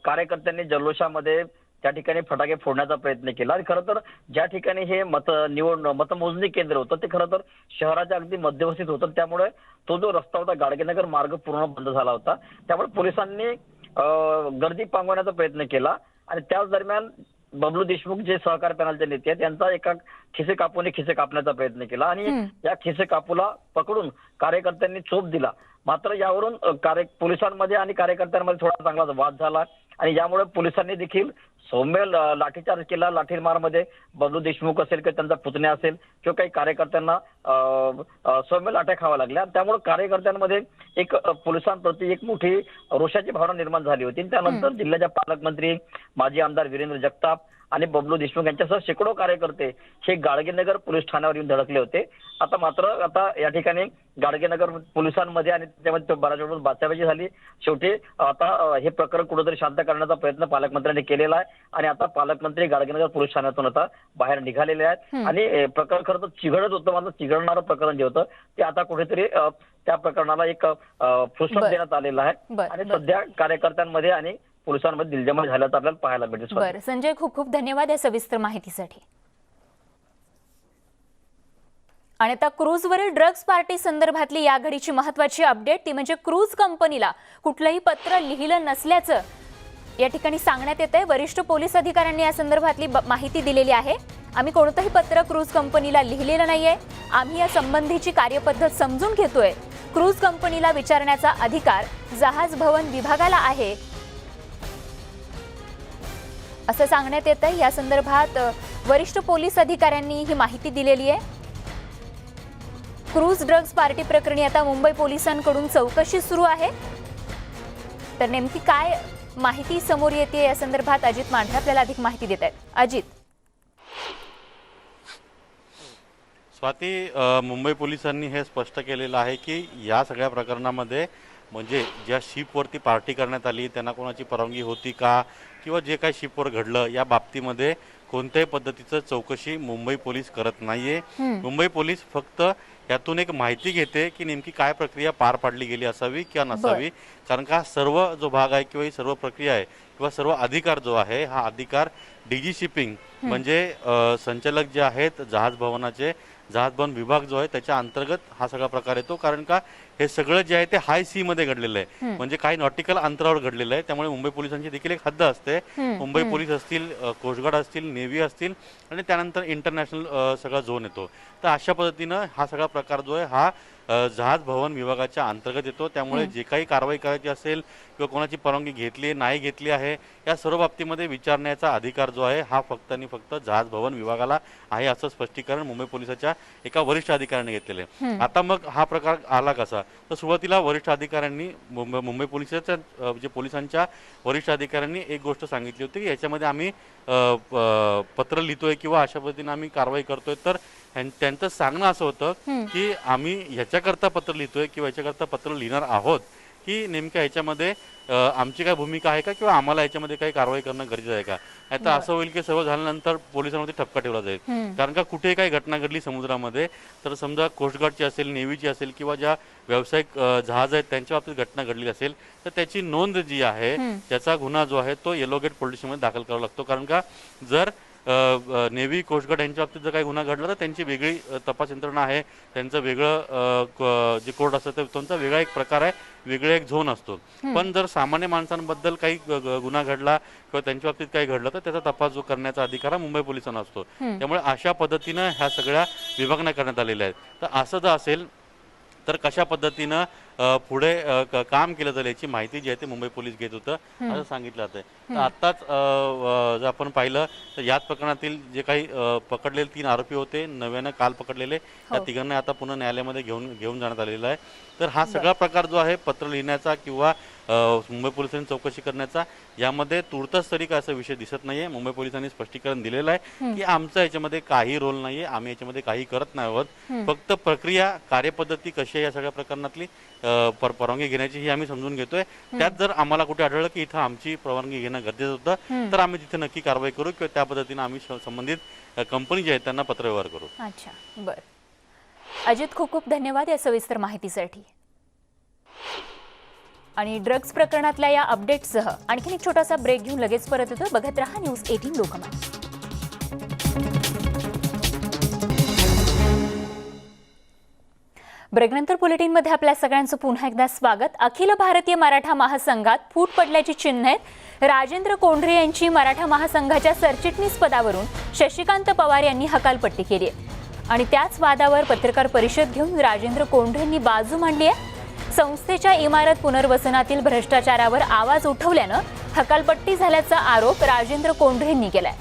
कार्यकर्त्यांनी जल्लोषामध्ये त्या ठिकाणी फटाके फोडण्याचा प्रयत्न केला आणि खरं तर ज्या ठिकाणी हे मतमोजणी केंद्र होतं ते खरं तर शहराच्या अगदी मध्यवस्तीत होतं, त्यामुळे तो जो रस्ता होता गाडगेनगर मार्ग पूर्ण बंद झाला होता. त्यामुळे पोलिसांनी गर्दी पांगवण्याचा प्रयत्न केला आणि त्याच दरम्यान बबलू देशमुख जे सहकार पॅनलचे नेते आहेत त्यांचा एका खिसे कापण्याचा प्रयत्न केला आणि या खिसे कापूला पकडून कार्यकर्त्यांनी चोप दिला. मात्र यावरून पोलिसांमध्ये आणि कार्यकर्त्यांमध्ये थोडा चांगला वाद झाला आणि यामुळे पोलिसांनी देखील सौम्य लाठीचार्ज केला. लाठीमारमध्ये बबलू देशमुख असेल किंवा त्यांचा पुतण्या असेल किंवा काही कार्यकर्त्यांना सौम्य लाठ्या खाव्या लागल्या. त्यामुळे कार्यकर्त्यांमध्ये एक पोलिसांप्रती एक मोठी रोषाची भावना निर्माण झाली होती. त्यानंतर जिल्ह्याच्या पालकमंत्री माजी आमदार वीरेंद्र जगताप आणि बबलू देशमुख यांच्यासह शेकडो कार्यकर्ते हे गाडगेनगर पोलीस ठाण्यावर येऊन धडकले होते. आता या ठिकाणी गाडगेनगर पोलिसांमध्ये आणि त्याच्यामध्ये बऱ्याच वेळ बाचाबाची झाली. शेवटी आता हे प्रकरण कुठेतरी शांत करण्याचा प्रयत्न पालकमंत्र्यांनी केलेला आहे आणि आता पालकमंत्री गाडगेनगर पोलीस ठाण्यातून आता बाहेर निघालेले आहेत आणि प्रकरण खरं तर चिघळत होतं, मात्र चिघळणारं प्रकरण जे होतं ते आता कुठेतरी त्या प्रकरणाला एक फुलस्टॉप देण्यात आलेला आहे आणि सध्या कार्यकर्त्यांमध्ये आणि पोलिसांमध्ये दिलजमाई झाल्याचं आपल्याला पाहायला मिळते. बरं संजय, खूप खूप धन्यवाद या सविस्तर माहितीसाठी. आणि आता क्रूजवरील ड्रग्ज पार्टी संदर्भातली या घडीची महत्वाची अपडेट ती म्हणजे क्रूज कंपनीला कुठलंही पत्र लिहिलं नसल्याचं या ठिकाणी सांगण्यात येतंय. वरिष्ठ पोलीस अधिकाऱ्यांनी या संदर्भातली माहिती दिलेली आहे. आम्ही कोणतंही पत्र क्रूज कंपनीला लिहिलेलं नाहीये, आम्ही या संबंधीची कार्यपद्धत समजून घेतोय. क्रूज कंपनीला विचारण्याचा अधिकार जहाज भवन विभागाला आहे असं सांगण्यात येतंय. या संदर्भात वरिष्ठ पोलीस अधिकाऱ्यांनी ही माहिती दिलेली आहे. क्रूज ड्रग्ज पार्टी प्रकरणी आता मुंबई पोलिसांकडून चौकशी सुरू आहे. तर नेमकी काय माहिती समोर येते या संदर्भात अजित मांढरे आपल्याला अधिक माहिती देत आहेत. अजित. स्वाती, मुंबई पोलिसांनी हे स्पष्ट केलेलं आहे की या सगळ्या प्रकरणामध्ये म्हणजे ज्या शिपवरती पार्टी करण्यात आली त्यांना कोणाची परवानगी होती का किंवा जे काही शिपवर घडलं या बाबतीमध्ये कोणत्याही पद्धतीचं चौकशी मुंबई पोलीस करत नाहीये. मुंबई पोलीस फक्त यातून एक माहिती घेते की नेमकी काय प्रक्रिया पार पाडली गेली असावी किंवा नसावी. कारण का सर्व जो भाग आहे किंवा ही सर्व प्रक्रिया आहे किंवा सर्व अधिकार जो आहे हा अधिकार डीजी शिपिंग म्हणजे संचालक जे आहेत जहाज भवनाचे जहाज भवन विभाग जो आहे त्याच्या अंतर्गत हा सगळा प्रकार येतो. कारण का हे सगळं जे आहे ते हाय सी मध्ये घडलेलं आहे, म्हणजे काही नॉटिकल अंतरावर घडलेलं आहे. त्यामुळे मुंबई पोलिसांची देखील एक हद्द असते. मुंबई पोलीस असतील, कोस्टगार्ड असतील, नेव्ही असतील आणि त्यानंतर इंटरनॅशनल सगळा झोन येतो. तर अशा पद्धतीनं हा सगळा प्रकार जो आहे हा जहाज भवन विभागाच्या अंतर्गत येतो. त्यामुळे जे काही कारवाई करायची असेल किंवा कोणाची परवानगी घेतली नाही घेतली आहे या सर्व बाबतीमध्ये विचारण्याचा अधिकार जो आहे हा फक्त आणि फक्त जहाज भवन विभागाला आहे असं स्पष्टीकरण मुंबई पोलिसाच्या एका वरिष्ठ अधिकाऱ्याने घेतलेलं आहे. आता मग हा प्रकार आला कसा, तर सुरुवातीला वरिष्ठ अधिकाऱ्यांनी मुंबई पोलिसाच्या जे पोलिसांच्या वरिष्ठ अधिकाऱ्यांनी एक गोष्ट सांगितली होती की याच्यामध्ये आम्ही पत्र लिहितोय किंवा अशा पद्धतीने आम्ही कारवाई करतोय. तर त्यांचं सांगणं असं होतं की आम्ही ह्याच्याकरता पत्र लिहितोय किंवा ह्याच्याकरता पत्र लिहिणार आहोत की नेमक्या ह्याच्यामध्ये आमची काय भूमिका आहे का किंवा आम्हाला याच्यामध्ये काही कारवाई करणं गरजेचं आहे का. आता असं होईल की सर्व झाल्यानंतर पोलिसांमध्ये ठपका ठेवला जाईल. कारण का कुठे काही घटना घडली समुद्रामध्ये तर समजा कोस्टगार्डची असेल, नेव्हीची असेल किंवा ज्या व्यावसायिक जहाज आहेत त्यांच्या बाबतीत घटना घडली असेल तर त्याची नोंद जी आहे त्याचा गुन्हा जो आहे तो येलो गेट पोलीस स्टेशनमध्ये दाखल करावा लागतो. कारण का जर नेव्ही कोस्टगार्ड यांच्या बाबतीत जर काही गुन्हा घडला तर त्यांची वेगळी तपास यंत्रणा आहे, त्यांचं वेगळं जे कोर्ट असतं तर त्यांचा वेगळा एक प्रकार आहे, वेगळा एक झोन असतो. पण जर सामान्य माणसांबद्दल काही गुन्हा घडला किंवा त्यांच्या बाबतीत काही घडलं तर त्याचा तपास जो करण्याचा अधिकार हा मुंबई पोलिसांना असतो. त्यामुळे अशा पद्धतीनं ह्या सगळ्या विभागण्या करण्यात आलेल्या आहेत. तर असं जर असेल तर कशा पद्धतीनं पुढे काम केलं जाईल याची माहिती जी आहे ते मुंबई पोलीस घेत होतं असं सांगितलं जातंय. तर आत्ताच जर आपण पाहिलं तर याच प्रकरणातील जे काही पकडलेले 3 आरोपी होते नव्यानं काल पकडलेले त्या तिघांना आता पुन्हा न्यायालयामध्ये घेऊन जाण्यात आलेला आहे. तर हा सगळा प्रकार जो आहे पत्र लिहिण्याचा किंवा मुंबई पोलिसांनी चौकशी करण्याचा यामध्ये तुर्तास तरी काय असा विषय दिसत नाहीये. मुंबई पोलिसांनी स्पष्टीकरण दिलेलं आहे की आमचा याच्यामध्ये काही रोल नाहीये, आम्ही याच्यामध्ये काही करत नाही आहोत. फक्त प्रक्रिया कार्यपद्धती कशी आमच्या या सगळ्या प्रकरणातली परवानगी घेण्याची ही आम्ही समजून घेतोय. त्यात जर आम्हाला कुठे आढळलं की इथं आमची परवानगी घेणं गरजेचं होतं तर आम्ही तिथे नक्की कारवाई करू किंवा त्या पद्धतीने आम्ही संबंधित कंपनी जे आहेत त्यांना पत्रव्यवहार करू. अच्छा, बरं. अजित, खूप खूप धन्यवाद या सविस्तर माहितीसाठी. आणि ड्रग्ज प्रकरणातल्या या अपडेटसह आणखीन एक छोटासा ब्रेक घेऊन लगेच परत येतो. बघत रहा न्यूज 18 लोकमत. ब्रेकनंतर बुलेटिनमध्ये आपल्या सगळ्यांचं पुन्हा एकदा स्वागत. अखिल भारतीय मराठा महासंघात फूट पडल्याची चिन्ह आहेत. राजेंद्र कोंढरे यांची मराठा महासंघाच्या सरचिटणीस पदावरून शशिकांत पवार यांनी हकालपट्टी केली आहे आणि त्याच वादावर पत्रकार परिषद घेऊन राजेंद्र कोंढरेंनी बाजू मांडली आहे. संस्थेच्या इमारत पुनर्वसनातील भ्रष्टाचारावर आवाज उठवल्यानं हकालपट्टी झाल्याचा आरोप राजेंद्र कोंढरेंनी केलाय.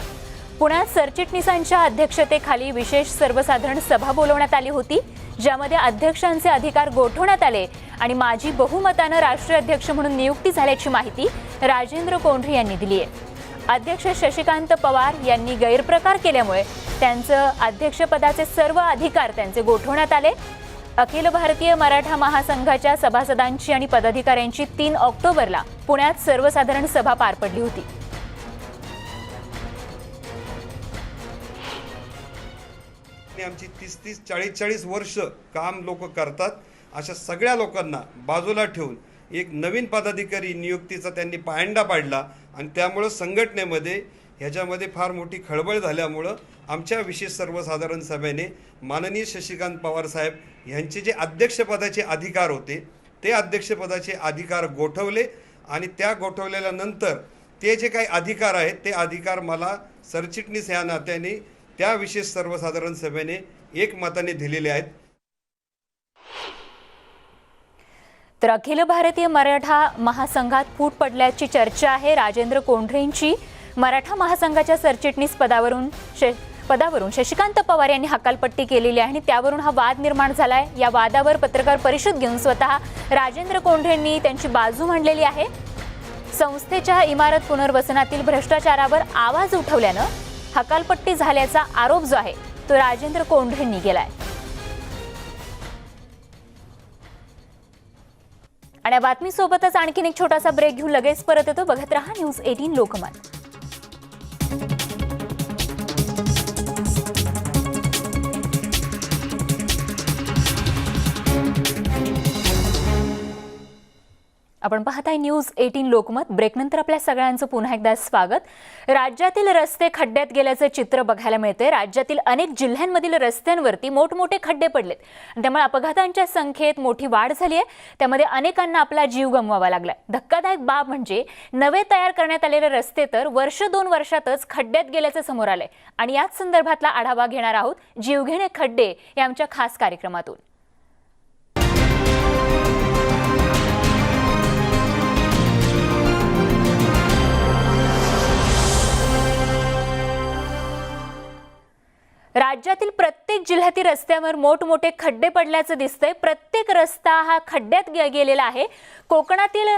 पुण्यात सरचिटणीसांच्या अध्यक्षतेखाली विशेष सर्वसाधारण सभा बोलवण्यात आली होती, ज्यामध्ये अध्यक्षांचे अधिकार गोठवण्यात आले आणि माजी बहुमतानं राष्ट्रीय अध्यक्ष म्हणून नियुक्ती झाल्याची माहिती राजेंद्र कोंढरे यांनी दिली आहे. अध्यक्ष शशिकांत पवार यांनी गैरप्रकार केल्यामुळे त्यांचं अध्यक्षपदाचे सर्व अधिकार त्यांचे गोठवण्यात आले. अखिल भारतीय मराठा महासंघाच्या सभासदांची आणि पदाधिकाऱ्यांची 3 ऑक्टोबरला पुण्यात सर्वसाधारण सभा पार पडली होती. आमची 30-30, 40-40 वर्ष काम लोक करतात. अशा सगळ्या लोकांना बाजूला ठेवून एक नवीन पदाधिकारी नियुक्तीचा त्यांनी पायंडा पाडला आणि त्यामुळं संघटनेमध्ये ह्याच्यामध्ये फार मोठी खळबळ झाल्यामुळं आमच्या विशेष सर्वसाधारण सभेने माननीय शशिकांत पवार साहेब यांचे जे अध्यक्षपदाचे अधिकार होते ते अध्यक्षपदाचे अधिकार गोठवले आणि त्या गोठवलेल्यानंतर ते जे काही अधिकार आहेत ते अधिकार मला सरचिटणीस ह्या नात्याने त्या विशेष सर्वसाधारण सभेने एकमताने दिलेले आहेत. तर अखिल भारतीय मराठा महासंघात फूट पडल्याची चर्चा आहे. राजेंद्र कोंढरेंची मराठा महासंघाच्या सरचिटणीस पदावरून शशिकांत पवार यांनी हकालपट्टी केलेली आहे आणि त्यावरून हा वाद निर्माण झालाय. या वादावर पत्रकार परिषद घेऊन स्वतः राजेंद्र कोंढरेंनी त्यांची बाजू मांडलेली आहे. संस्थेच्या इमारत पुनर्वसनातील भ्रष्टाचारावर आवाज उठवल्यानं हकालपट्टी झाल्याचा आरोप जो आहे तो राजेंद्र कोंढरेंनी केलाय. आणि या बातमीसोबतच आणखीन एक छोटासा ब्रेक घेऊन लगेच परत येतो. बघत रहा न्यूज 18 लोकमत. आपण पाहताय न्यूज 18 लोकमत. ब्रेकनंतर आपल्या सगळ्यांचं पुन्हा एकदा स्वागत. राज्यातील रस्ते खड्ड्यात गेल्याचं चित्र बघायला मिळतंय. राज्यातील अनेक जिल्ह्यांमधील रस्त्यांवरती मोठमोठे खड्डे पडलेत आणि त्यामुळे अपघातांच्या संख्येत मोठी वाढ झाली आहे. त्यामध्ये अनेकांना आपला जीव गमवावा लागलाय. धक्कादायक बाब म्हणजे नवे तयार करण्यात आलेले रस्ते तर 1-2 वर्षातच खड्ड्यात गेल्याचं समोर आलंय आणि याच संदर्भातला आढावा घेणार आहोत जीवघेणे खड्डे या आमच्या खास कार्यक्रमातून. राज्यातील प्रत्येक जिल्ह्यातील रस्त्यावर मोठमोठे खड्डे पडल्याचं दिसतंय. प्रत्येक रस्ता हा खड्ड्यात गेलेला आहे. कोकणातील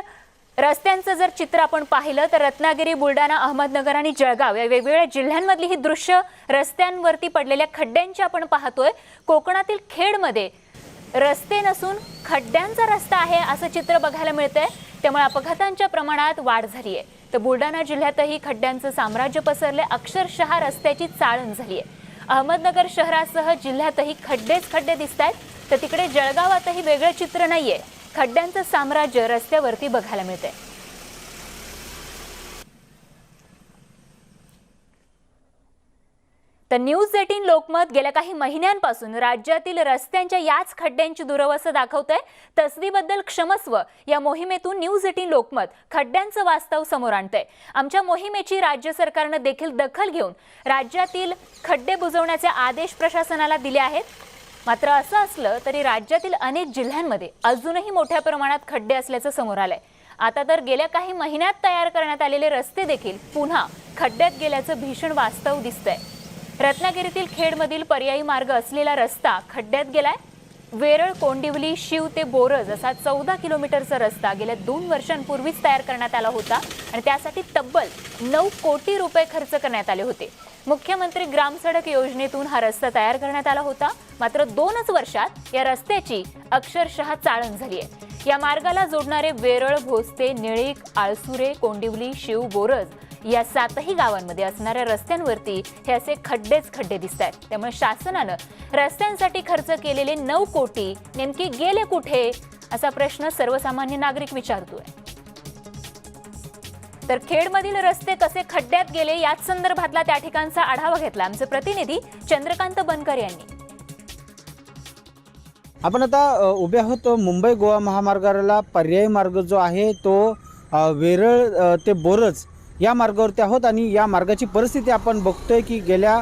रस्त्यांचं जर चित्र आपण पाहिलं तर रत्नागिरी, बुलढाणा, अहमदनगर आणि जळगाव या वेगवेगळ्या जिल्ह्यांमधली ही दृश्य रस्त्यांवरती पडलेल्या खड्ड्यांची आपण पाहतोय. कोकणातील खेडमध्ये रस्ते नसून खड्ड्यांचा रस्ता आहे असं चित्र बघायला मिळतंय. त्यामुळे अपघातांच्या प्रमाणात वाढ झाली आहे. तर बुलढाणा जिल्ह्यातही खड्ड्यांचं साम्राज्य पसरले. अक्षरशः रस्त्याची चाळण झाली आहे. अहमदनगर शहरासह जिल्ह्यातही खड्डेच खड्डे दिसत आहेत. तर तिकडे जळगावातही वेगळं चित्र नाहीये. खड्ड्यांचं साम्राज्य रस्त्यावरती बघायला मिळतंय. तर न्यूज 18 लोकमत गेल्या काही महिन्यांपासून राज्यातील रस्त्यांच्या याच खड्ड्यांची दुरवस्था दाखवतंय. तसदीबद्दल क्षमस्व या मोहिमेतून न्यूज 18 लोकमत खड्ड्यांचं वास्तव समोर आणतंय. आमच्या मोहिमेची राज्य सरकारनं देखील दखल घेऊन राज्यातील खड्डे बुजवण्याचे आदेश प्रशासनाला दिले आहेत. मात्र असं असलं तरी राज्यातील अनेक जिल्ह्यांमध्ये अजूनही मोठ्या प्रमाणात खड्डे असल्याचं समोर आलंय. आता तर गेल्या काही महिन्यात तयार करण्यात आलेले रस्ते देखील पुन्हा खड्ड्यात गेल्याचं भीषण वास्तव दिसतंय. रत्नागिरीतील खेडमधील पर्यायी मार्ग असलेला रस्ता खड्ड्यात गेलाय. वेरळ, कोंडिवली, शिव ते बोरज असा 14 किलोमीटरचा रस्ता गेल्या 2 वर्षांपूर्वीच तयार करण्यात आला होता आणि त्यासाठी तब्बल 9 कोटी रुपये खर्च करण्यात आले होते. मुख्यमंत्री ग्रामसडक योजनेतून हा रस्ता तयार करण्यात आला होता. मात्र 2च वर्षात या रस्त्याची अक्षरशः चाळण झाली आहे. या मार्गाला जोडणारे वेरळ, भोसते, निळीक, आळसुरे, कोंडिवली, शिव, बोरज या 7ही गावांमध्ये असणाऱ्या रस्त्यांवरती हे असे खड्डेच खड्डे दिसत आहेत. त्यामुळे शासनानं रस्त्यांसाठी खर्च केलेले 9 कोटी नेमके गेले कुठे असा प्रश्न सर्वसामान्य नागरिक विचारतोय. तर खेडमधील रस्ते कसे खड्ड्यात गेले याच संदर्भातला त्या ठिकाणचा आढावा घेतला आमचे प्रतिनिधी चंद्रकांत बनकर यांनी. आपण आता उभे आहोत मुंबई गोवा महामार्गाला पर्यायी मार्ग जो आहे तो वेरळ ते बोरज या मार्गावरती आहोत आणि या मार्गाची परिस्थिती आपण बघतोय की गेल्या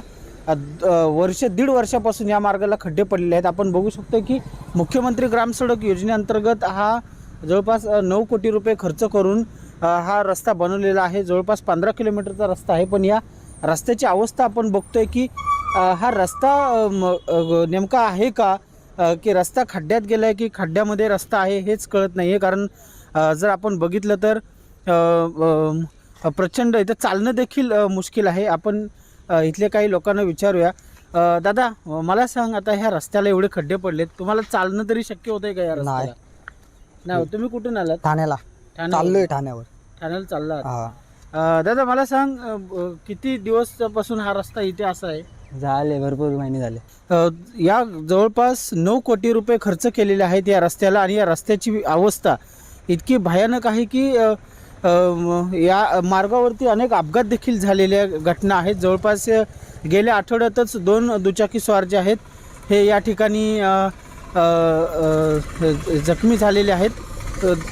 दीड वर्षापासून या मार्गाला खड्डे पडलेले आहेत. आपण बघू शकतो की मुख्यमंत्री ग्रामसडक योजनेअंतर्गत हा जवळपास 9 कोटी रुपये खर्च करून हा रस्ता बनवलेला आहे. जवळपास 15 किलोमीटरचा रस्ता आहे. पण या रस्त्याची अवस्था आपण बघतोय की हा रस्ता नेमका आहे का की रस्ता खड्ड्यात गेला आहे की खड्ड्यामध्ये रस्ता आहे हेच कळत नाही आहे. कारण जर आपण बघितलं तर प्रचंड इथं चालणं देखील मुश्किल आहे. आपण इथले काही लोकांना विचारूया. दादा मला सांग, आता ह्या रस्त्याला एवढे खड्डे पडलेत, तुम्हाला चालणं तरी शक्य होतंय का या रस्त्याला? नाही. तुम्ही कुठून आलात? ठाण्याला चाललोय. ठाण्यावर चालला आहात. दादा मला सांग, किती दिवसपासून हा रस्ता इथे असा आहे? झाले भरपूर महिने झाले. या जवळपास 9 कोटी रुपये खर्च केलेले आहेत या रस्त्याला आणि या रस्त्याची अवस्था इतकी भयानक आहे की या मार्गावरती अनेक अपघात देखील झालेल्या घटना आहेत. जवळपास गेल्या आठवड्यातच 2 दुचाकी स्वार जे आहेत हे या ठिकाणी जखमी झालेले आहेत